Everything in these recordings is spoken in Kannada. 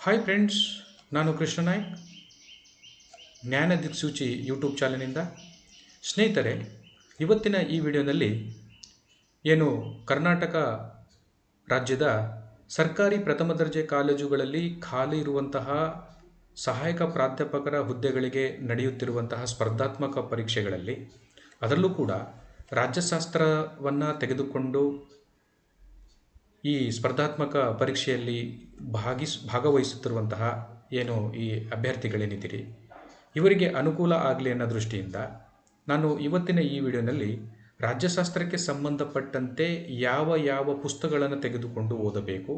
ಹಾಯ್ ಫ್ರೆಂಡ್ಸ್, ನಾನು ಕೃಷ್ಣ ನಾಯ್ಕ್, ಜ್ಞಾನ ದಿಕ್ಸೂಚಿ ಯೂಟ್ಯೂಬ್ ಚಾನಲಿಂದ. ಸ್ನೇಹಿತರೆ, ಇವತ್ತಿನ ಈ ವಿಡಿಯೋನಲ್ಲಿ ಏನು ಕರ್ನಾಟಕ ರಾಜ್ಯದ ಸರ್ಕಾರಿ ಪ್ರಥಮ ದರ್ಜೆ ಕಾಲೇಜುಗಳಲ್ಲಿ ಖಾಲಿ ಇರುವಂತಹ ಸಹಾಯಕ ಪ್ರಾಧ್ಯಾಪಕರ ಹುದ್ದೆಗಳಿಗೆ ನಡೆಯುತ್ತಿರುವಂತಹ ಸ್ಪರ್ಧಾತ್ಮಕ ಪರೀಕ್ಷೆಗಳಲ್ಲಿ, ಅದರಲ್ಲೂ ಕೂಡ ರಾಜ್ಯಶಾಸ್ತ್ರವನ್ನು ತೆಗೆದುಕೊಂಡು ಈ ಸ್ಪರ್ಧಾತ್ಮಕ ಪರೀಕ್ಷೆಯಲ್ಲಿ ಭಾಗವಹಿಸುತ್ತಿರುವಂತಹ ಏನು ಈ ಅಭ್ಯರ್ಥಿಗಳೇನಿದ್ದೀರಿ, ಇವರಿಗೆ ಅನುಕೂಲ ಆಗಲಿ ಅನ್ನೋ ದೃಷ್ಟಿಯಿಂದ ನಾನು ಇವತ್ತಿನ ಈ ವಿಡಿಯೋನಲ್ಲಿ ರಾಜ್ಯಶಾಸ್ತ್ರಕ್ಕೆ ಸಂಬಂಧಪಟ್ಟಂತೆ ಯಾವ ಯಾವ ಪುಸ್ತಕಗಳನ್ನು ತೆಗೆದುಕೊಂಡು ಓದಬೇಕು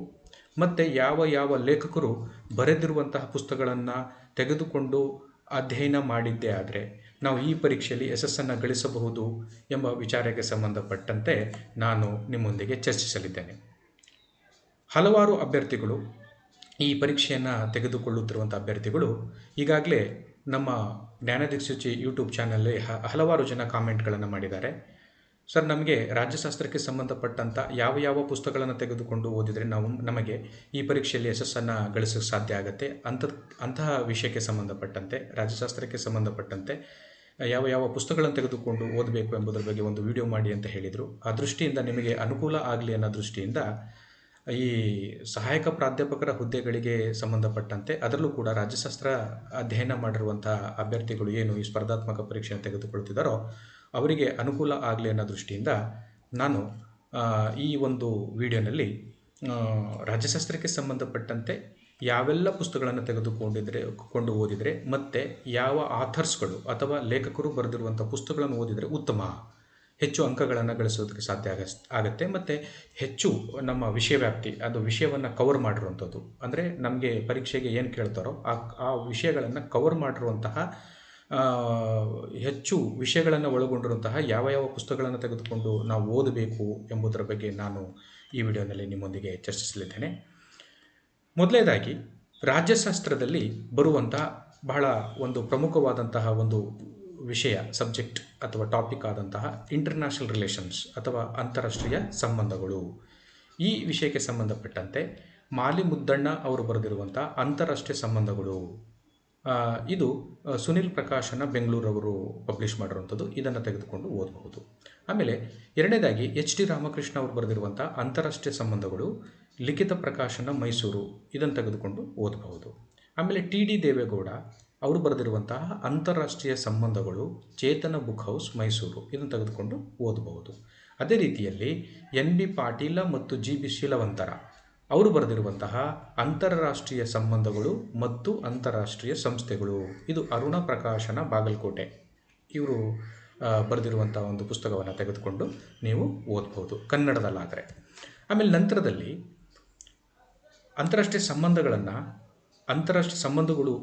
ಮತ್ತು ಯಾವ ಯಾವ ಲೇಖಕರು ಬರೆದಿರುವಂತಹ ಪುಸ್ತಕಗಳನ್ನು ತೆಗೆದುಕೊಂಡು ಅಧ್ಯಯನ ಮಾಡಿದ್ದೇ ಆದರೆ ನಾವು ಈ ಪರೀಕ್ಷೆಯಲ್ಲಿ ಯಶಸ್ಸನ್ನು ಗಳಿಸಬಹುದು ಎಂಬ ವಿಚಾರಕ್ಕೆ ಸಂಬಂಧಪಟ್ಟಂತೆ ನಾನು ನಿಮ್ಮೊಂದಿಗೆ ಚರ್ಚಿಸಲಿದ್ದೇನೆ. ಹಲವಾರು ಅಭ್ಯರ್ಥಿಗಳು ಈ ಪರೀಕ್ಷೆಯನ್ನು ತೆಗೆದುಕೊಳ್ಳುತ್ತಿರುವಂಥ ಅಭ್ಯರ್ಥಿಗಳು ಈಗಾಗಲೇ ನಮ್ಮ ಜ್ಞಾನದಿಕ್ಸೂಚಿ ಯೂಟ್ಯೂಬ್ ಚಾನಲಲ್ಲಿ ಹಲವಾರು ಜನ ಕಾಮೆಂಟ್ಗಳನ್ನು ಮಾಡಿದ್ದಾರೆ. ಸರ್, ನಮಗೆ ರಾಜ್ಯಶಾಸ್ತ್ರಕ್ಕೆ ಸಂಬಂಧಪಟ್ಟಂಥ ಯಾವ ಯಾವ ಪುಸ್ತಕಗಳನ್ನು ತೆಗೆದುಕೊಂಡು ಓದಿದರೆ ನಮಗೆ ಈ ಪರೀಕ್ಷೆಯಲ್ಲಿ ಯಶಸ್ಸನ್ನು ಗಳಿಸೋಕ್ಕೆ ಸಾಧ್ಯ ಆಗುತ್ತೆ, ಅಂತಹ ವಿಷಯಕ್ಕೆ ಸಂಬಂಧಪಟ್ಟಂತೆ, ರಾಜ್ಯಶಾಸ್ತ್ರಕ್ಕೆ ಸಂಬಂಧಪಟ್ಟಂತೆ ಯಾವ ಯಾವ ಪುಸ್ತಕಗಳನ್ನು ತೆಗೆದುಕೊಂಡು ಓದಬೇಕು ಎಂಬುದರ ಬಗ್ಗೆ ಒಂದು ವಿಡಿಯೋ ಮಾಡಿ ಅಂತ ಹೇಳಿದರು. ಆ ದೃಷ್ಟಿಯಿಂದ ನಿಮಗೆ ಅನುಕೂಲ ಆಗಲಿ ಅನ್ನೋ ದೃಷ್ಟಿಯಿಂದ ಈ ಸಹಾಯಕ ಪ್ರಾಧ್ಯಾಪಕರ ಹುದ್ದೆಗಳಿಗೆ ಸಂಬಂಧಪಟ್ಟಂತೆ, ಅದರಲ್ಲೂ ಕೂಡ ರಾಜ್ಯಶಾಸ್ತ್ರ ಅಧ್ಯಯನ ಮಾಡಿರುವಂಥ ಅಭ್ಯರ್ಥಿಗಳು ಏನು ಈ ಸ್ಪರ್ಧಾತ್ಮಕ ಪರೀಕ್ಷೆಯನ್ನು ತೆಗೆದುಕೊಳ್ಳುತ್ತಿದ್ದಾರೋ ಅವರಿಗೆ ಅನುಕೂಲ ಆಗಲಿ ಅನ್ನೋ ದೃಷ್ಟಿಯಿಂದ ನಾನು ಈ ಒಂದು ವಿಡಿಯೋನಲ್ಲಿ ರಾಜ್ಯಶಾಸ್ತ್ರಕ್ಕೆ ಸಂಬಂಧಪಟ್ಟಂತೆ ಯಾವೆಲ್ಲ ಪುಸ್ತಕಗಳನ್ನು ಕೊಂಡು ಓದಿದರೆ ಮತ್ತು ಯಾವ ಆಥರ್ಸ್ಗಳು ಅಥವಾ ಲೇಖಕರು ಬರೆದಿರುವಂಥ ಪುಸ್ತಕಗಳನ್ನು ಓದಿದರೆ ಉತ್ತಮ, ಹೆಚ್ಚು ಅಂಕಗಳನ್ನು ಗಳಿಸೋದಕ್ಕೆ ಸಾಧ್ಯ ಆಗುತ್ತೆ ಮತ್ತು ಹೆಚ್ಚು ನಮ್ಮ ವಿಷಯ ವ್ಯಾಪ್ತಿ, ಅದು ವಿಷಯವನ್ನು ಕವರ್ ಮಾಡಿರುವಂಥದ್ದು, ಅಂದರೆ ನಮಗೆ ಪರೀಕ್ಷೆಗೆ ಏನು ಕೇಳ್ತಾರೋ ಆ ವಿಷಯಗಳನ್ನು ಕವರ್ ಮಾಡಿರುವಂತಹ ಹೆಚ್ಚು ವಿಷಯಗಳನ್ನು ಒಳಗೊಂಡಿರುವಂತಹ ಯಾವ ಯಾವ ಪುಸ್ತಕಗಳನ್ನು ತೆಗೆದುಕೊಂಡು ನಾವು ಓದಬೇಕು ಎಂಬುದರ ಬಗ್ಗೆ ನಾನು ಈ ವಿಡಿಯೋನಲ್ಲಿ ನಿಮ್ಮೊಂದಿಗೆ ಚರ್ಚಿಸಲಿದ್ದೇನೆ. ಮೊದಲನೇದಾಗಿ, ರಾಜ್ಯಶಾಸ್ತ್ರದಲ್ಲಿ ಬರುವಂತಹ ಬಹಳ ಒಂದು ಪ್ರಮುಖವಾದಂತಹ ಒಂದು ವಿಷಯ, ಸಬ್ಜೆಕ್ಟ್ ಅಥವಾ ಟಾಪಿಕ್ ಆದಂತಹ ಇಂಟರ್ನ್ಯಾಷನಲ್ ರಿಲೇಷನ್ಸ್ ಅಥವಾ ಅಂತಾರಾಷ್ಟ್ರೀಯ ಸಂಬಂಧಗಳು. ಈ ವಿಷಯಕ್ಕೆ ಸಂಬಂಧಪಟ್ಟಂತೆ ಮಾಲಿ ಮುದ್ದಣ್ಣ ಅವರು ಬರೆದಿರುವಂಥ ಅಂತಾರಾಷ್ಟ್ರೀಯ ಸಂಬಂಧಗಳು, ಇದು ಸುನಿಲ್ ಪ್ರಕಾಶನ ಬೆಂಗಳೂರವರು ಪಬ್ಲಿಷ್ ಮಾಡಿರುವಂಥದ್ದು. ಇದನ್ನು ತೆಗೆದುಕೊಂಡು ಓದಬಹುದು. ಆಮೇಲೆ ಎರಡನೇದಾಗಿ ಎಚ್ ಡಿ ರಾಮಕೃಷ್ಣ ಅವರು ಬರೆದಿರುವಂಥ ಅಂತಾರಾಷ್ಟ್ರೀಯ ಸಂಬಂಧಗಳು, ಲಿಖಿತ ಪ್ರಕಾಶನ ಮೈಸೂರು, ಇದನ್ನು ತೆಗೆದುಕೊಂಡು ಓದಬಹುದು. ಆಮೇಲೆ ಟಿ ಡಿ ದೇವೇಗೌಡ ಅವರು ಬರೆದಿರುವಂತಹ ಅಂತಾರಾಷ್ಟ್ರೀಯ ಸಂಬಂಧಗಳು, ಚೇತನ ಬುಕ್ ಹೌಸ್ ಮೈಸೂರು, ಇದನ್ನು ತೆಗೆದುಕೊಂಡು ಓದಬಹುದು. ಅದೇ ರೀತಿಯಲ್ಲಿ ಎನ್ ಬಿ ಪಾಟೀಲ ಮತ್ತು ಜಿ ಬಿ ಶೀಲವಂತರ ಅವರು ಬರೆದಿರುವಂತಹ ಅಂತಾರಾಷ್ಟ್ರೀಯ ಸಂಬಂಧಗಳು ಮತ್ತು ಅಂತಾರಾಷ್ಟ್ರೀಯ ಸಂಸ್ಥೆಗಳು, ಇದು ಅರುಣ ಪ್ರಕಾಶನ ಬಾಗಲಕೋಟೆ ಇವರು ಬರೆದಿರುವಂಥ ಒಂದು ಪುಸ್ತಕವನ್ನು ತೆಗೆದುಕೊಂಡು ನೀವು ಓದಬಹುದು ಕನ್ನಡದಲ್ಲಾದರೆ. ಆಮೇಲೆ ನಂತರದಲ್ಲಿ ಅಂತಾರಾಷ್ಟ್ರೀಯ ಸಂಬಂಧಗಳು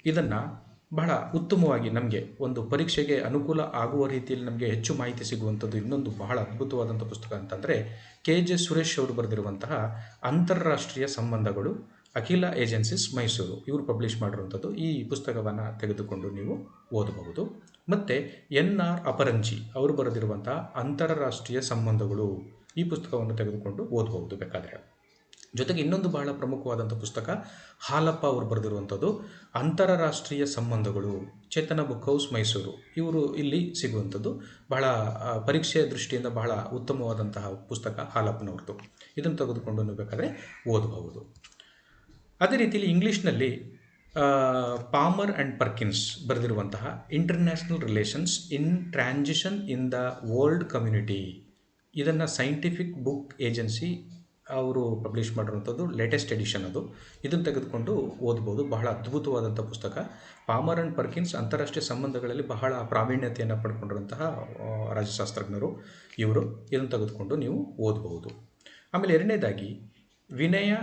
ಇದನ್ನು ಬಹಳ ಉತ್ತಮವಾಗಿ ನಮಗೆ ಒಂದು ಪರೀಕ್ಷೆಗೆ ಅನುಕೂಲ ಆಗುವ ರೀತಿಯಲ್ಲಿ ನಮಗೆ ಹೆಚ್ಚು ಮಾಹಿತಿ ಸಿಗುವಂಥದ್ದು ಇನ್ನೊಂದು ಬಹಳ ಅದ್ಭುತವಾದಂಥ ಪುಸ್ತಕ ಅಂತಂದರೆ ಕೆ ಜೆ ಸುರೇಶ್ ಅವರು ಬರೆದಿರುವಂತಹ ಅಂತಾರಾಷ್ಟ್ರೀಯ ಸಂಬಂಧಗಳು, ಅಖಿಲ ಏಜೆನ್ಸೀಸ್ ಮೈಸೂರು, ಇವರು ಪಬ್ಲಿಷ್ ಮಾಡಿರುವಂಥದ್ದು. ಈ ಪುಸ್ತಕವನ್ನು ತೆಗೆದುಕೊಂಡು ನೀವು ಓದಬಹುದು. ಮತ್ತು ಎನ್ ಆರ್ ಅಪರಂಜಿ ಅವರು ಬರೆದಿರುವಂತಹ ಅಂತಾರಾಷ್ಟ್ರೀಯ ಸಂಬಂಧಗಳು, ಈ ಪುಸ್ತಕವನ್ನು ತೆಗೆದುಕೊಂಡು ಓದಬಹುದು ಬೇಕಾದರೆ. ಜೊತೆಗೆ ಇನ್ನೊಂದು ಬಹಳ ಪ್ರಮುಖವಾದಂಥ ಪುಸ್ತಕ ಹಾಲಪ್ಪ ಅವರು ಬರೆದಿರುವಂಥದ್ದು ಅಂತಾರಾಷ್ಟ್ರೀಯ ಸಂಬಂಧಗಳು, ಚೇತನ ಬುಕ್ ಹೌಸ್ ಮೈಸೂರು, ಇವರು ಇಲ್ಲಿ ಸಿಗುವಂಥದ್ದು. ಬಹಳ ಪರೀಕ್ಷೆಯ ದೃಷ್ಟಿಯಿಂದ ಬಹಳ ಉತ್ತಮವಾದಂತಹ ಪುಸ್ತಕ ಹಾಲಪ್ಪನವ್ರದ್ದು. ಇದನ್ನು ತೆಗೆದುಕೊಂಡು ಬೇಕಾದರೆ ಓದಬಹುದು. ಅದೇ ರೀತಿಯಲ್ಲಿ ಇಂಗ್ಲೀಷ್ನಲ್ಲಿ ಪಾಮರ್ ಆ್ಯಂಡ್ ಪರ್ಕಿನ್ಸ್ ಬರೆದಿರುವಂತಹ international relations in transition in the world community, ಇದನ್ನು ಸೈಂಟಿಫಿಕ್ ಬುಕ್ ಏಜೆನ್ಸಿ ಅವರು ಪಬ್ಲಿಷ್ ಮಾಡಿರುವಂಥದ್ದು, ಲೇಟೆಸ್ಟ್ ಎಡಿಷನ್ ಅದು. ಇದನ್ನು ತೆಗೆದುಕೊಂಡು ಓದ್ಬೋದು. ಬಹಳ ಅದ್ಭುತವಾದಂಥ ಪುಸ್ತಕ. ಪಾಮರ್ ಆ್ಯಂಡ್ ಪರ್ಕಿನ್ಸ್ ಅಂತಾರಾಷ್ಟ್ರೀಯ ಸಂಬಂಧಗಳಲ್ಲಿ ಬಹಳ ಪ್ರಾವೀಣ್ಯತೆಯನ್ನು ಪಡ್ಕೊಂಡಿರುವಂತಹ ರಾಜ್ಯಶಾಸ್ತ್ರಜ್ಞರು ಇವರು. ಇದನ್ನು ತೆಗೆದುಕೊಂಡು ನೀವು ಓದಬಹುದು. ಆಮೇಲೆ ಎರಡನೇದಾಗಿ ವಿನಯ್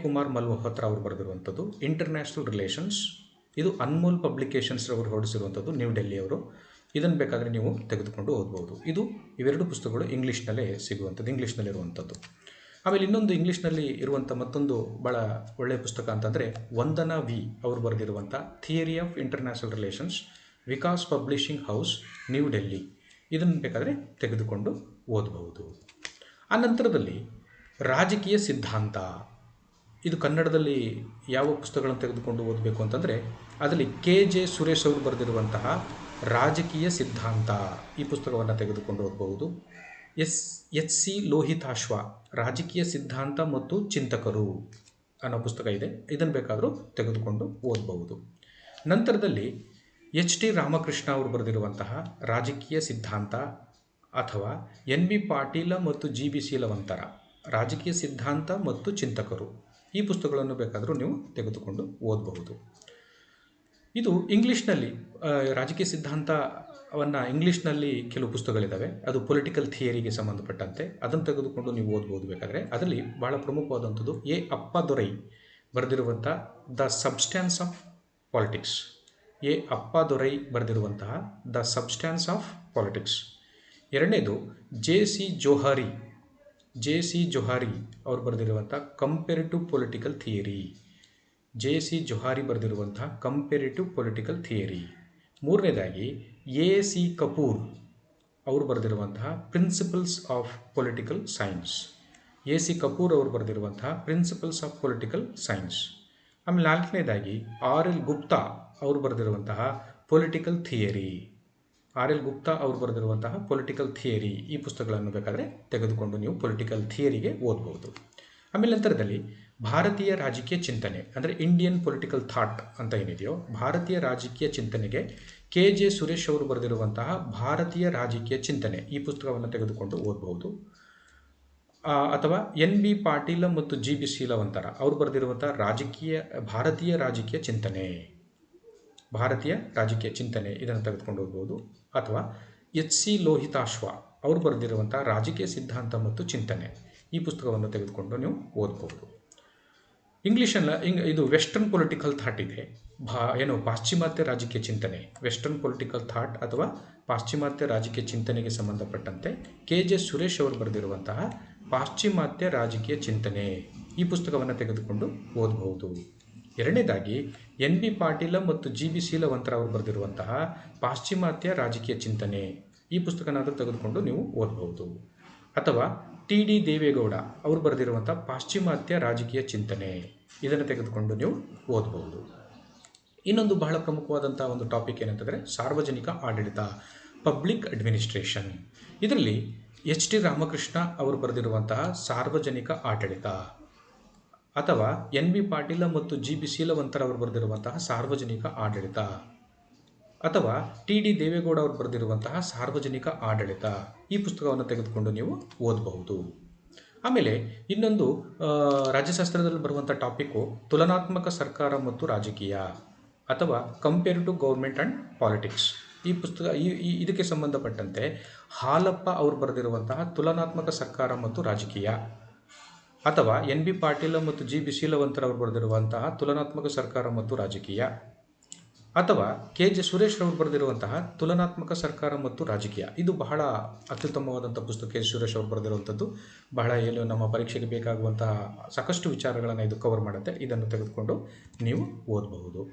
ಕುಮಾರ್ ಮಲ್ಹೋತ್ರ ಅವರು ಬರೆದಿರುವಂಥದ್ದು ಇಂಟರ್ನ್ಯಾಷನಲ್ ರಿಲೇಷನ್ಸ್, ಇದು ಅನ್ಮೋಲ್ ಪಬ್ಲಿಕೇಶನ್ಸ್ ಅವರು ಹೊರಡಿಸಿರುವಂಥದ್ದು, ನ್ಯೂ ಡೆಲ್ಲಿಯವರು. ಇದನ್ನು ಬೇಕಾದರೆ ನೀವು ತೆಗೆದುಕೊಂಡು ಓದಬಹುದು. ಇವೆರಡು ಪುಸ್ತಕಗಳು ಇಂಗ್ಲೀಷ್ನಲ್ಲೇ ಇಂಗ್ಲೀಷ್ನಲ್ಲಿರುವಂಥದ್ದು. ಆಮೇಲೆ ಇನ್ನೊಂದು ಇಂಗ್ಲೀಷ್ನಲ್ಲಿ ಇರುವಂಥ ಮತ್ತೊಂದು ಭಾಳ ಒಳ್ಳೆಯ ಪುಸ್ತಕ ಅಂತಂದರೆ ವಂದನಾ ವಿ ಅವರು ಬರೆದಿರುವಂಥ theory of international relations, Vikas publishing house, new Delhi. ಇದನ್ನು ಬೇಕಾದರೆ ತೆಗೆದುಕೊಂಡು ಓದಬಹುದು. ಆ ನಂತರದಲ್ಲಿ ರಾಜಕೀಯ ಸಿದ್ಧಾಂತ, ಇದು ಕನ್ನಡದಲ್ಲಿ ಯಾವ ಪುಸ್ತಕಗಳನ್ನು ತೆಗೆದುಕೊಂಡು ಓದಬೇಕು ಅಂತಂದರೆ ಅದರಲ್ಲಿ KJ ಸುರೇಶ್ ಅವರು ಬರೆದಿರುವಂತಹ ರಾಜಕೀಯ ಸಿದ್ಧಾಂತ ಈ ಪುಸ್ತಕವನ್ನು ತೆಗೆದುಕೊಂಡು ಓದಬಹುದು. HC ಲೋಹಿತಾಶ್ವ ರಾಜಕೀಯ ಸಿದ್ಧಾಂತ ಮತ್ತು ಚಿಂತಕರು ಅನ್ನೋ ಪುಸ್ತಕ ಇದೆ. ಇದನ್ನು ಬೇಕಾದರೂ ತೆಗೆದುಕೊಂಡು ಓದಬಹುದು. ನಂತರದಲ್ಲಿ HT ರಾಮಕೃಷ್ಣ ಅವರು ಬರೆದಿರುವಂತಹ ರಾಜಕೀಯ ಸಿದ್ಧಾಂತ ಅಥವಾ NB ಪಾಟೀಲ ಮತ್ತು GB ಶೀಲವಂತರ ರಾಜಕೀಯ ಸಿದ್ಧಾಂತ ಮತ್ತು ಚಿಂತಕರು ಈ ಪುಸ್ತಕಗಳನ್ನು ಬೇಕಾದರೂ ನೀವು ತೆಗೆದುಕೊಂಡು ಓದಬಹುದು. ಇದು ಇಂಗ್ಲೀಷ್ನಲ್ಲಿ ರಾಜಕೀಯ ಸಿದ್ಧಾಂತವನ್ನು ಇಂಗ್ಲೀಷ್ನಲ್ಲಿ ಕೆಲವು ಪುಸ್ತಕಗಳಿದ್ದಾವೆ. ಅದು ಪೊಲಿಟಿಕಲ್ ಥಿಯರಿಗೆ ಸಂಬಂಧಪಟ್ಟಂತೆ ಅದನ್ನು ತೆಗೆದುಕೊಂಡು ನೀವು ಓದ್ಬೋದು ಬೇಕಾದರೆ. ಅದರಲ್ಲಿ ಬಹಳ ಪ್ರಮುಖವಾದಂಥದ್ದು ಅಪ್ಪಾದೊರೈ ಬರೆದಿರುವಂಥ the substance of politics. Appadorai ಬರೆದಿರುವಂತಹ ದ ಸಬ್ಸ್ಟ್ಯಾನ್ಸ್ ಆಫ್ ಪಾಲಿಟಿಕ್ಸ್. ಎರಡನೇದು JC ಜೊಹಾರಿ ಅವರು ಬರೆದಿರುವಂಥ comparative political theory. JC Johari ಬರೆದಿರುವಂಥ ಕಂಪೇರಿಟಿವ್ ಪೊಲಿಟಿಕಲ್ ಥಿಯರಿ. ಮೂರನೇದಾಗಿ AC ಕಪೂರ್ ಅವರು ಬರೆದಿರುವಂತಹ principles of political science. AC Kapoor ಅವರು ಬರೆದಿರುವಂತಹ ಪ್ರಿನ್ಸಿಪಲ್ಸ್ ಆಫ್ ಪೊಲಿಟಿಕಲ್ ಸೈನ್ಸ್. ಆಮೇಲೆ ನಾಲ್ಕನೇದಾಗಿ RL ಗುಪ್ತಾ ಅವರು ಬರೆದಿರುವಂತಹ ಪೊಲಿಟಿಕಲ್ ಥಿಯರಿ. RL ಗುಪ್ತಾ ಅವರು ಬರೆದಿರುವಂತಹ ಪೊಲಿಟಿಕಲ್ ಥಿಯರಿ ಈ ಪುಸ್ತಕಗಳನ್ನು ಬೇಕಾದರೆ ತೆಗೆದುಕೊಂಡು ನೀವು ಪೊಲಿಟಿಕಲ್ ಥಿಯರಿಗೆ ಓದಬಹುದು. ಆಮೇಲೆ ನಂತರದಲ್ಲಿ ಭಾರತೀಯ ರಾಜಕೀಯ ಚಿಂತನೆ ಅಂದರೆ ಇಂಡಿಯನ್ ಪೊಲಿಟಿಕಲ್ ಥಾಟ್ ಅಂತ ಏನಿದೆಯೋ ಭಾರತೀಯ ರಾಜಕೀಯ ಚಿಂತನೆಗೆ KJ ಸುರೇಶ್ ಅವರು ಬರೆದಿರುವಂತಹ ಭಾರತೀಯ ರಾಜಕೀಯ ಚಿಂತನೆ ಈ ಪುಸ್ತಕವನ್ನು ತೆಗೆದುಕೊಂಡು ಓದಬಹುದು. ಅಥವಾ NB ಪಾಟೀಲ ಮತ್ತು GB ಶೀಲವಂತರ ಅವರು ಬರೆದಿರುವಂಥ ಭಾರತೀಯ ರಾಜಕೀಯ ಚಿಂತನೆ ಇದನ್ನು ತೆಗೆದುಕೊಂಡು ಓದಬಹುದು. ಅಥವಾ HC ಲೋಹಿತಾಶ್ವ ಅವರು ಬರೆದಿರುವಂಥ ರಾಜಕೀಯ ಸಿದ್ಧಾಂತ ಮತ್ತು ಚಿಂತನೆ ಈ ಪುಸ್ತಕವನ್ನು ತೆಗೆದುಕೊಂಡು ನೀವು ಓದಬಹುದು. ಇದು ವೆಸ್ಟರ್ನ್ ಪೊಲಿಟಿಕಲ್ ಥಾಟ್ ಇದೆ. ಪಾಶ್ಚಿಮಾತ್ಯ ರಾಜಕೀಯ ಚಿಂತನೆ, ವೆಸ್ಟರ್ನ್ ಪೊಲಿಟಿಕಲ್ ಥಾಟ್ ಅಥವಾ ಪಾಶ್ಚಿಮಾತ್ಯ ರಾಜಕೀಯ ಚಿಂತನೆಗೆ ಸಂಬಂಧಪಟ್ಟಂತೆ KJ ಸುರೇಶ್ ಅವರು ಬರೆದಿರುವಂತಹ ಪಾಶ್ಚಿಮಾತ್ಯ ರಾಜಕೀಯ ಚಿಂತನೆ ಈ ಪುಸ್ತಕವನ್ನು ತೆಗೆದುಕೊಂಡು ಓದಬಹುದು. ಎರಡನೇದಾಗಿ NB ಪಾಟೀಲ ಮತ್ತು GB ಶೀಲವಂತರ ಅವರು ಬರೆದಿರುವಂತಹ ಪಾಶ್ಚಿಮಾತ್ಯ ರಾಜಕೀಯ ಚಿಂತನೆ ಈ ಪುಸ್ತಕನಾದರೂ ತೆಗೆದುಕೊಂಡು ನೀವು ಓದಬಹುದು. ಅಥವಾ TD ದೇವೇಗೌಡ ಅವರು ಬರೆದಿರುವಂಥ ಪಾಶ್ಚಿಮಾತ್ಯ ರಾಜಕೀಯ ಚಿಂತನೆ ಇದನ್ನು ತೆಗೆದುಕೊಂಡು ನೀವು ಓದಬಹುದು. ಇನ್ನೊಂದು ಬಹಳ ಪ್ರಮುಖವಾದಂಥ ಒಂದು ಟಾಪಿಕ್ ಏನಂತಂದರೆ ಸಾರ್ವಜನಿಕ ಆಡಳಿತ, ಪಬ್ಲಿಕ್ ಅಡ್ಮಿನಿಸ್ಟ್ರೇಷನ್. ಇದರಲ್ಲಿ HT ರಾಮಕೃಷ್ಣ ಅವರು ಬರೆದಿರುವಂತಹ ಸಾರ್ವಜನಿಕ ಆಡಳಿತ ಅಥವಾ NB ಪಾಟೀಲ ಮತ್ತು GB ಶೀಲವಂತರ ಅವರು ಬರೆದಿರುವಂತಹ ಸಾರ್ವಜನಿಕ ಆಡಳಿತ ಅಥವಾ TD ದೇವೇಗೌಡ ಅವರು ಬರೆದಿರುವಂತಹ ಸಾರ್ವಜನಿಕ ಆಡಳಿತ ಈ ಪುಸ್ತಕವನ್ನು ತೆಗೆದುಕೊಂಡು ನೀವು ಓದಬಹುದು. ಆಮೇಲೆ ಇನ್ನೊಂದು ರಾಜ್ಯಶಾಸ್ತ್ರದಲ್ಲಿ ಬರುವಂಥ ಟಾಪಿಕ್ಕು ತುಲನಾತ್ಮಕ ಸರ್ಕಾರ ಮತ್ತು ರಾಜಕೀಯ ಅಥವಾ ಕಂಪೇರಿಟಿವ್ ಗೌರ್ಮೆಂಟ್ ಆ್ಯಂಡ್ ಪಾಲಿಟಿಕ್ಸ್ ಈ ಪುಸ್ತಕ ಇದಕ್ಕೆ ಸಂಬಂಧಪಟ್ಟಂತೆ ಹಾಲಪ್ಪ ಅವರು ಬರೆದಿರುವಂತಹ ತುಲನಾತ್ಮಕ ಸರ್ಕಾರ ಮತ್ತು ರಾಜಕೀಯ ಅಥವಾ NB ಪಾಟೀಲ ಮತ್ತು GB ಶೀಲವಂತರ ಅವರು ಬರೆದಿರುವಂತಹ ತುಲನಾತ್ಮಕ ಸರ್ಕಾರ ಮತ್ತು ರಾಜಕೀಯ ಅಥವಾ KJ ಸುರೇಶ್ ಅವರು ಬರೆದಿರುವಂತಹ ತುಲನಾತ್ಮಕ ಸರ್ಕಾರ ಮತ್ತು ರಾಜಕೀಯ. ಇದು ಬಹಳ ಅತ್ಯುತ್ತಮವಾದಂಥ ಪುಸ್ತಕ. KJ ಸುರೇಶ್ ಅವರು ಬರೆದಿರುವಂಥದ್ದು ಬಹಳ ನಮ್ಮ ಪರೀಕ್ಷೆಗೆ ಬೇಕಾಗುವಂತಹ ಸಾಕಷ್ಟು ವಿಚಾರಗಳನ್ನು ಇದು ಕವರ್ ಮಾಡುತ್ತೆ. ಇದನ್ನು ತೆಗೆದುಕೊಂಡು ನೀವು ಓದಬಹುದು.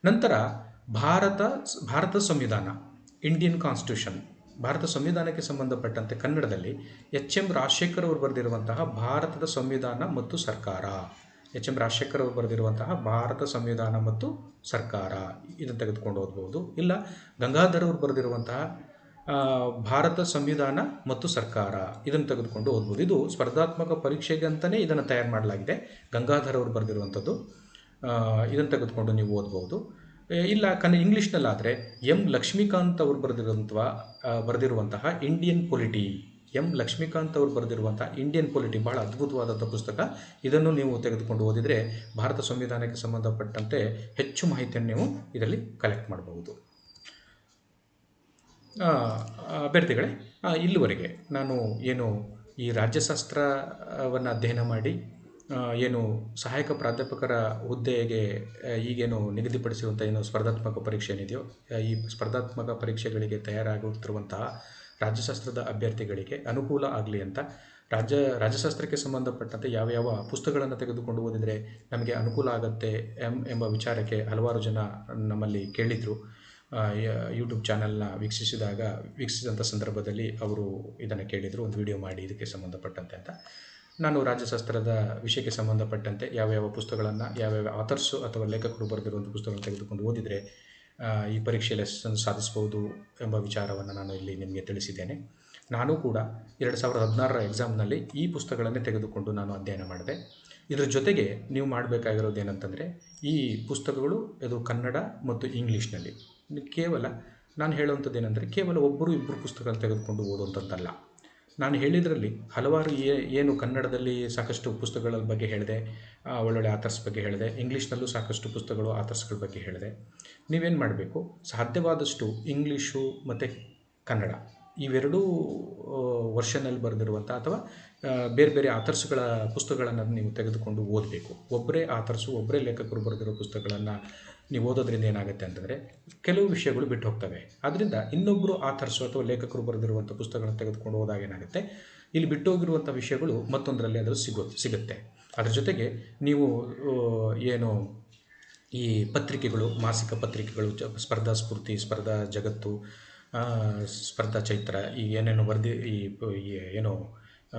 ನಂತರ ಭಾರತ ಸಂವಿಧಾನ, ಇಂಡಿಯನ್ ಕಾನ್ಸ್ಟಿಟ್ಯೂಷನ್, ಭಾರತ ಸಂವಿಧಾನಕ್ಕೆ ಸಂಬಂಧಪಟ್ಟಂತೆ ಕನ್ನಡದಲ್ಲಿ HM ರಾಜಶೇಖರ್ ಅವರು ಬರೆದಿರುವಂತಹ ಭಾರತದ ಸಂವಿಧಾನ ಮತ್ತು ಸರ್ಕಾರ. HM ರಾಜಶೇಖರ್ ಅವರು ಬರೆದಿರುವಂತಹ ಭಾರತ ಸಂವಿಧಾನ ಮತ್ತು ಸರ್ಕಾರ ಇದನ್ನು ತೆಗೆದುಕೊಂಡು ಓದಬಹುದು. ಇಲ್ಲ ಗಂಗಾಧರ್ ಅವರು ಬರೆದಿರುವಂತಹ ಭಾರತ ಸಂವಿಧಾನ ಮತ್ತು ಸರ್ಕಾರ ಇದನ್ನು ತೆಗೆದುಕೊಂಡು ಓದಬಹುದು. ಇದು ಸ್ಪರ್ಧಾತ್ಮಕ ಪರೀಕ್ಷೆಗೆ ಅಂತಲೇ ಇದನ್ನು ತಯಾರು ಮಾಡಲಾಗಿದೆ. ಗಂಗಾಧರ್ ಅವರು ಬರೆದಿರುವಂಥದ್ದು ಇದನ್ನು ತೆಗೆದುಕೊಂಡು ನೀವು ಓದಬಹುದು. ಇಲ್ಲ ಇಂಗ್ಲೀಷ್ನಲ್ಲಾದರೆ M ಲಕ್ಷ್ಮೀಕಾಂತ್ ಅವರು ಬರೆದಿರುವಂತಹ ಇಂಡಿಯನ್ ಪೊಲಿಟಿ. M ಲಕ್ಷ್ಮೀಕಾಂತ್ ಅವರು ಬರೆದಿರುವಂತಹ ಇಂಡಿಯನ್ ಪೊಲಿಟಿ ಬಹಳ ಅದ್ಭುತವಾದಂಥ ಪುಸ್ತಕ. ಇದನ್ನು ನೀವು ತೆಗೆದುಕೊಂಡು ಓದಿದರೆ ಭಾರತ ಸಂವಿಧಾನಕ್ಕೆ ಸಂಬಂಧಪಟ್ಟಂತೆ ಹೆಚ್ಚು ಮಾಹಿತಿಯನ್ನು ನೀವು ಇದರಲ್ಲಿ ಕಲೆಕ್ಟ್ ಮಾಡಬಹುದು. ಅಭ್ಯರ್ಥಿಗಳೇ, ಇಲ್ಲಿವರೆಗೆ ನಾನು ಏನು ಈ ರಾಜ್ಯಶಾಸ್ತ್ರವನ್ನು ಅಧ್ಯಯನ ಮಾಡಿ ಏನು ಸಹಾಯಕ ಪ್ರಾಧ್ಯಾಪಕರ ಹುದ್ದೆಗೆ ಈಗೇನು ನಿಗದಿಪಡಿಸಿರುವಂಥ ಏನು ಸ್ಪರ್ಧಾತ್ಮಕ ಪರೀಕ್ಷೆ ಏನಿದೆಯೋ ಈ ಸ್ಪರ್ಧಾತ್ಮಕ ಪರೀಕ್ಷೆಗಳಿಗೆ ತಯಾರಾಗುತ್ತಿರುವಂತಹ ರಾಜ್ಯಶಾಸ್ತ್ರದ ಅಭ್ಯರ್ಥಿಗಳಿಗೆ ಅನುಕೂಲ ಆಗಲಿ ಅಂತ ರಾಜ್ಯಶಾಸ್ತ್ರಕ್ಕೆ ಸಂಬಂಧಪಟ್ಟಂತೆ ಯಾವ ಪುಸ್ತಕಗಳನ್ನು ತೆಗೆದುಕೊಂಡು ಓದಿದರೆ ನಮಗೆ ಅನುಕೂಲ ಆಗುತ್ತೆ ಎಂಬ ವಿಚಾರಕ್ಕೆ ಹಲವಾರು ಜನ ನಮ್ಮಲ್ಲಿ ಕೇಳಿದರು. ಯೂಟ್ಯೂಬ್ ಚಾನಲ್ನ ವೀಕ್ಷಿಸಿದಂಥ ಸಂದರ್ಭದಲ್ಲಿ ಅವರು ಇದನ್ನು ಕೇಳಿದರು, ಒಂದು ವಿಡಿಯೋ ಮಾಡಿ ಇದಕ್ಕೆ ಸಂಬಂಧಪಟ್ಟಂತೆ ಅಂತ. ನಾನು ರಾಜ್ಯಶಾಸ್ತ್ರದ ವಿಷಯಕ್ಕೆ ಸಂಬಂಧಪಟ್ಟಂತೆ ಯಾವ್ಯಾವ ಪುಸ್ತಕಗಳನ್ನು ಯಾವ್ಯಾವ ಆಥರ್ಸು ಅಥವಾ ಲೇಖಕರು ಬರೆದಿರುವಂಥ ಪುಸ್ತಕಗಳನ್ನು ತೆಗೆದುಕೊಂಡು ಓದಿದರೆ ಈ ಪರೀಕ್ಷೆಯಲ್ಲಿ ಯಶಸ್ಸನ್ನು ಸಾಧಿಸ್ಬೋದು ಎಂಬ ವಿಚಾರವನ್ನು ನಾನು ಇಲ್ಲಿ ನಿಮಗೆ ತಿಳಿಸಿದ್ದೇನೆ. ನಾನು ಕೂಡ 2016ರ ಎಕ್ಸಾಮ್ನಲ್ಲಿ ಈ ಪುಸ್ತಕಗಳನ್ನೇ ತೆಗೆದುಕೊಂಡು ನಾನು ಅಧ್ಯಯನ ಮಾಡಿದೆ. ಇದರ ಜೊತೆಗೆ ನೀವು ಮಾಡಬೇಕಾಗಿರೋದು ಏನಂತಂದರೆ, ಈ ಪುಸ್ತಕಗಳು ಇದು ಕನ್ನಡ ಮತ್ತು ಇಂಗ್ಲೀಷ್ನಲ್ಲಿ. ಕೇವಲ ನಾನು ಹೇಳುವಂಥದ್ದು ಏನಂದರೆ, ಕೇವಲ ಒಬ್ಬರು ಇಬ್ಬರು ಪುಸ್ತಕ ತೆಗೆದುಕೊಂಡು ಓದುವಂಥದ್ದಲ್ಲ. ನಾನು ಹೇಳಿದ್ರಲ್ಲಿ ಹಲವಾರು ಏನು ಕನ್ನಡದಲ್ಲಿ ಸಾಕಷ್ಟು ಪುಸ್ತಕಗಳ ಬಗ್ಗೆ ಹೇಳಿದೆ, ಒಳ್ಳೊಳ್ಳೆ ಆಥರ್ಸ್ ಬಗ್ಗೆ ಹೇಳಿದೆ, ಇಂಗ್ಲೀಷ್ನಲ್ಲೂ ಸಾಕಷ್ಟು ಪುಸ್ತಕಗಳು ಆಥರ್ಸ್ಗಳ ಬಗ್ಗೆ ಹೇಳಿದೆ. ನೀವೇನು ಮಾಡಬೇಕು, ಸಾಧ್ಯವಾದಷ್ಟು ಇಂಗ್ಲೀಷು ಮತ್ತು ಕನ್ನಡ ಇವೆರಡೂ ವರ್ಷನಲ್ಲಿ ಬರೆದಿರುವಂಥ ಅಥವಾ ಬೇರೆ ಬೇರೆ ಆಥರ್ಸ್ಗಳ ಪುಸ್ತಕಗಳನ್ನು ನೀವು ತೆಗೆದುಕೊಂಡು ಓದಬೇಕು. ಒಬ್ಬರೇ ಆಥರ್ಸು ಒಬ್ಬರೇ ಲೇಖಕರು ಬರೆದಿರೋ ಪುಸ್ತಕಗಳನ್ನು ನೀವು ಓದೋದ್ರಿಂದ ಏನಾಗುತ್ತೆ ಅಂತಂದರೆ ಕೆಲವು ವಿಷಯಗಳು ಬಿಟ್ಟು ಹೋಗ್ತವೆ. ಆದ್ದರಿಂದ ಇನ್ನೊಬ್ಬರು ಆಥರ್ಸು ಅಥವಾ ಲೇಖಕರು ಬರೆದಿರುವಂಥ ಪುಸ್ತಕಗಳನ್ನು ತೆಗೆದುಕೊಂಡು ಹೋದಾಗ ಏನಾಗುತ್ತೆ, ಇಲ್ಲಿ ಬಿಟ್ಟೋಗಿರುವಂಥ ವಿಷಯಗಳು ಮತ್ತೊಂದರಲ್ಲಿ ಅದರಲ್ಲಿ ಸಿಗುತ್ತೆ. ಅದರ ಜೊತೆಗೆ ನೀವು ಏನು ಈ ಪತ್ರಿಕೆಗಳು, ಮಾಸಿಕ ಪತ್ರಿಕೆಗಳು, ಸ್ಪರ್ಧಾ ಸ್ಫೂರ್ತಿ, ಸ್ಪರ್ಧಾ ಜಗತ್ತು, ಸ್ಪರ್ಧಾ ಚೈತ್ರ, ಈ ಏನೇನು ಈ ಏನೋ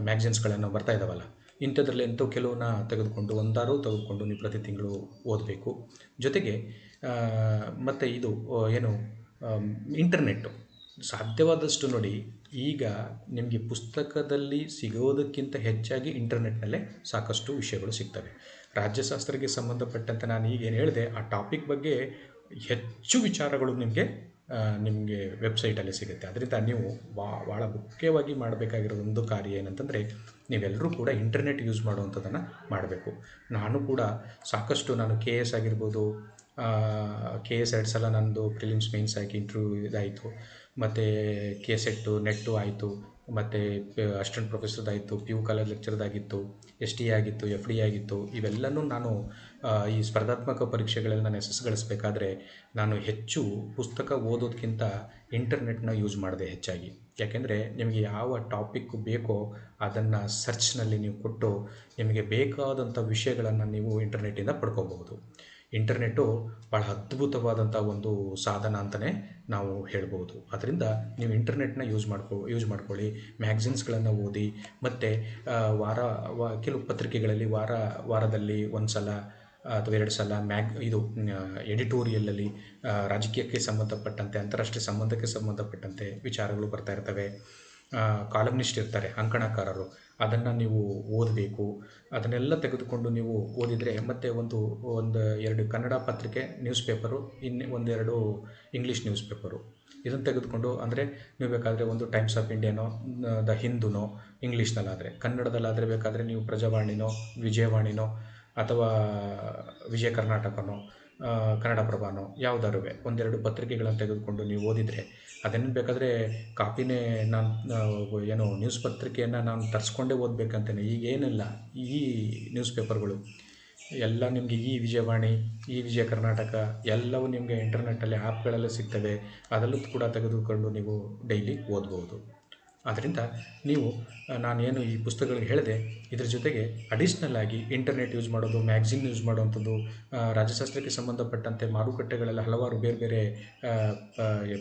ಮ್ಯಾಗ್ಝಿನ್ಸ್ಗಳನ್ನು ಬರ್ತಾ ಇದ್ದಾವಲ್ಲ, ಇಂಥದ್ರಲ್ಲಿ ಎಂಥವು ಕೆಲವನ್ನ ತೆಗೆದುಕೊಂಡು ನೀವು ಪ್ರತಿ ತಿಂಗಳು ಓದಬೇಕು. ಜೊತೆಗೆ ಮತ್ತು ಇದು ಏನು ಇಂಟರ್ನೆಟ್ಟು ಸಾಧ್ಯವಾದಷ್ಟು ನೋಡಿ, ಈಗ ನಿಮಗೆ ಪುಸ್ತಕದಲ್ಲಿ ಸಿಗೋದಕ್ಕಿಂತ ಹೆಚ್ಚಾಗಿ ಇಂಟರ್ನೆಟ್ನಲ್ಲೇ ಸಾಕಷ್ಟು ವಿಷಯಗಳು ಸಿಗ್ತವೆ. ರಾಜ್ಯಶಾಸ್ತ್ರಕ್ಕೆ ಸಂಬಂಧಪಟ್ಟಂತೆ ನಾನು ಈಗೇನು ಹೇಳಿದೆ ಆ ಟಾಪಿಕ್ ಬಗ್ಗೆ ಹೆಚ್ಚು ವಿಚಾರಗಳು ನಿಮಗೆ ವೆಬ್ಸೈಟಲ್ಲಿ ಸಿಗುತ್ತೆ. ಅದರಿಂದ ನೀವು ಭಾಳ ಮುಖ್ಯವಾಗಿ ಮಾಡಬೇಕಾಗಿರೋ ಒಂದು ಕಾರ್ಯ ಏನಂತಂದರೆ, ನೀವೆಲ್ಲರೂ ಕೂಡ ಇಂಟರ್ನೆಟ್ ಯೂಸ್ ಮಾಡುವಂಥದ್ದನ್ನು ಮಾಡಬೇಕು. ನಾನು ಕೂಡ ಸಾಕಷ್ಟು KS ಆಗಿರ್ಬೋದು, KS 2 ಸಲ ನಂದು ಪ್ರಿಲಿಮ್ಸ್ ಮೇನ್ಸ್ ಆಗಿ ಇಂಟರ್ವ್ಯೂ ಇದಾಯಿತು, ಮತ್ತು KSET ನೆಟ್ಟು ಆಯಿತು, ಮತ್ತು ಅಸಿಸ್ಟೆಂಟ್ ಪ್ರೊಫೆಸರ್ದಾಯಿತು, PU ಕಾಲೇಜ್ ಲೆಕ್ಚರ್ದಾಗಿತ್ತು, ST ಆಗಿತ್ತು, FD ಆಗಿತ್ತು. ಇವೆಲ್ಲನೂ ನಾನು ಈ ಸ್ಪರ್ಧಾತ್ಮಕ ಪರೀಕ್ಷೆಗಳಲ್ಲಿ ನಾನು ಯಶಸ್ಸು ಗಳಿಸಬೇಕಾದ್ರೆ ನಾನು ಹೆಚ್ಚು ಪುಸ್ತಕ ಓದೋದಕ್ಕಿಂತ ಇಂಟರ್ನೆಟ್ನ ಯೂಸ್ ಮಾಡಿದೆ ಹೆಚ್ಚಾಗಿ. ಯಾಕೆಂದರೆ ನಿಮಗೆ ಯಾವ ಟಾಪಿಕ್ ಬೇಕೋ ಅದನ್ನು ಸರ್ಚ್ನಲ್ಲಿ ನೀವು ಕೊಟ್ಟು ನಿಮಗೆ ಬೇಕಾದಂಥ ವಿಷಯಗಳನ್ನು ನೀವು ಇಂಟರ್ನೆಟ್ಟಿಂದ ಪಡ್ಕೋಬಹುದು. ಇಂಟರ್ನೆಟ್ಟು ಭಾಳ ಅದ್ಭುತವಾದಂಥ ಒಂದು ಸಾಧನ ಅಂತಲೇ ನಾವು ಹೇಳ್ಬೋದು. ಅದರಿಂದ ನೀವು ಇಂಟರ್ನೆಟ್ನ ಯೂಸ್ ಮಾಡ್ಕೊಳ್ಳಿ, ಮ್ಯಾಗ್ಝಿನ್ಸ್ಗಳನ್ನು ಓದಿ, ಮತ್ತು ಕೆಲವು ಪತ್ರಿಕೆಗಳಲ್ಲಿ ವಾರದಲ್ಲಿ 1 ಸಲ ಅಥವಾ 2 ಸಲ ಎಡಿಟೋರಿಯಲಲ್ಲಿ ರಾಜಕೀಯಕ್ಕೆ ಸಂಬಂಧಪಟ್ಟಂತೆ, ಅಂತಾರಾಷ್ಟ್ರೀಯ ಸಂಬಂಧಕ್ಕೆ ಸಂಬಂಧಪಟ್ಟಂತೆ ವಿಚಾರಗಳು ಬರ್ತಾ ಇರ್ತವೆ. ಕಾಲಮ್ನಿಸ್ಟ್ ಇರ್ತಾರೆ, ಅಂಕಣಕಾರರು, ಅದನ್ನು ನೀವು ಓದಬೇಕು. ಅದನ್ನೆಲ್ಲ ತೆಗೆದುಕೊಂಡು ನೀವು ಓದಿದರೆ, ಮತ್ತು ಒಂದು 2 ಕನ್ನಡ ಪತ್ರಿಕೆ news paper, 1-2 English news paper, ಇದನ್ನು ತೆಗೆದುಕೊಂಡು, ಅಂದರೆ ನೀವು ಬೇಕಾದರೆ ಒಂದು ಟೈಮ್ಸ್ ಆಫ್ ಇಂಡಿಯಾನೋ, ದ ಹಿಂದೂನೋ ಇಂಗ್ಲೀಷ್ನಲ್ಲಾದರೆ, ಕನ್ನಡದಲ್ಲಾದರೆ ಬೇಕಾದರೆ ನೀವು ಪ್ರಜಾವಾಣಿನೋ, ವಿಜಯವಾಣಿನೋ ಅಥವಾ ವಿಜಯ ಕರ್ನಾಟಕನೋ, ಕನ್ನಡಪ್ರಭನೋ ಯಾವುದಾದ್ರು 1-2 ಪತ್ರಿಕೆಗಳನ್ನು ತೆಗೆದುಕೊಂಡು ನೀವು ಓದಿದರೆ, ಅದನ್ನು ಬೇಕಾದರೆ ಕಾಪಿನೇ ನಾನು ನ್ಯೂಸ್ ಪತ್ರಿಕೆಯನ್ನು ನಾನು ತರಿಸ್ಕೊಂಡೇ ಓದಬೇಕಂತೇನೆ ಈಗೇನಿಲ್ಲ. ಈ ನ್ಯೂಸ್ ಪೇಪರ್ಗಳು ಎಲ್ಲ ನಿಮಗೆ ಈ ವಿಜಯವಾಣಿ, ಈ ವಿಜಯ ಕರ್ನಾಟಕ ಎಲ್ಲವೂ ನಿಮಗೆ ಇಂಟರ್ನೆಟ್ಟಲ್ಲಿ ಆ್ಯಪ್ಗಳಲ್ಲೇ ಸಿಗ್ತವೆ. ಅದರಲ್ಲೂ ಕೂಡ ತೆಗೆದುಕೊಂಡು ನೀವು ಡೈಲಿ ಓದ್ಬೋದು. ಆದ್ದರಿಂದ ನೀವು ನಾನೇನು ಈ ಪುಸ್ತಕಗಳಿಗೆ ಹೇಳಿದೆ, ಇದ್ರ ಜೊತೆಗೆ ಅಡಿಷ್ನಲ್ ಆಗಿ ಇಂಟರ್ನೆಟ್ ಯೂಸ್ ಮಾಡೋದು, ಮ್ಯಾಗ್ಝಿನ್ ಯೂಸ್ ಮಾಡುವಂಥದ್ದು, ರಾಜ್ಯಶಾಸ್ತ್ರಕ್ಕೆ ಸಂಬಂಧಪಟ್ಟಂತೆ ಮಾರುಕಟ್ಟೆಗಳೆಲ್ಲ ಹಲವಾರು ಬೇರೆ ಬೇರೆ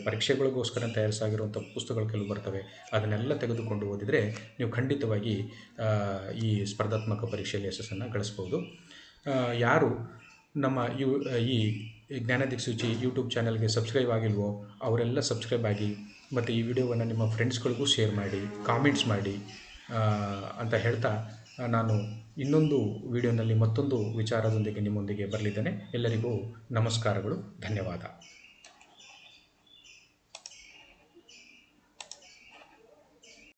ಪರೀಕ್ಷೆಗಳಿಗೋಸ್ಕರ ತಯಾರಿಸಾಗಿರುವಂಥ ಪುಸ್ತಕಗಳು ಕೆಲವು ಬರ್ತವೆ. ಅದನ್ನೆಲ್ಲ ತೆಗೆದುಕೊಂಡು ಓದಿದರೆ ನೀವು ಖಂಡಿತವಾಗಿ ಈ ಸ್ಪರ್ಧಾತ್ಮಕ ಪರೀಕ್ಷೆಯಲ್ಲಿ ಯಶಸ್ಸನ್ನು ಗಳಿಸ್ಬೋದು. ಯಾರು ನಮ್ಮ ಈ ಜ್ಞಾನ ದಿಕ್ಸೂಚಿ ಯೂಟ್ಯೂಬ್ ಚಾನಲ್ಗೆ ಸಬ್ಸ್ಕ್ರೈಬ್ ಆಗಿಲ್ವೋ ಅವರೆಲ್ಲ ಸಬ್ಸ್ಕ್ರೈಬ್ ಆಗಿ, ಮತ್ತು ಈ ವಿಡಿಯೋವನ್ನು ನಿಮ್ಮ ಫ್ರೆಂಡ್ಸ್ಗಳಿಗೂ ಶೇರ್ ಮಾಡಿ, ಕಾಮೆಂಟ್ಸ್ ಮಾಡಿ ಅಂತ ಹೇಳ್ತಾ, ನಾನು ಇನ್ನೊಂದು ವಿಡಿಯೋನಲ್ಲಿ ಮತ್ತೊಂದು ವಿಚಾರದೊಂದಿಗೆ ನಿಮ್ಮೊಂದಿಗೆ ಬರಲಿದ್ದೇನೆ. ಎಲ್ಲರಿಗೂ ನಮಸ್ಕಾರಗಳು, ಧನ್ಯವಾದ.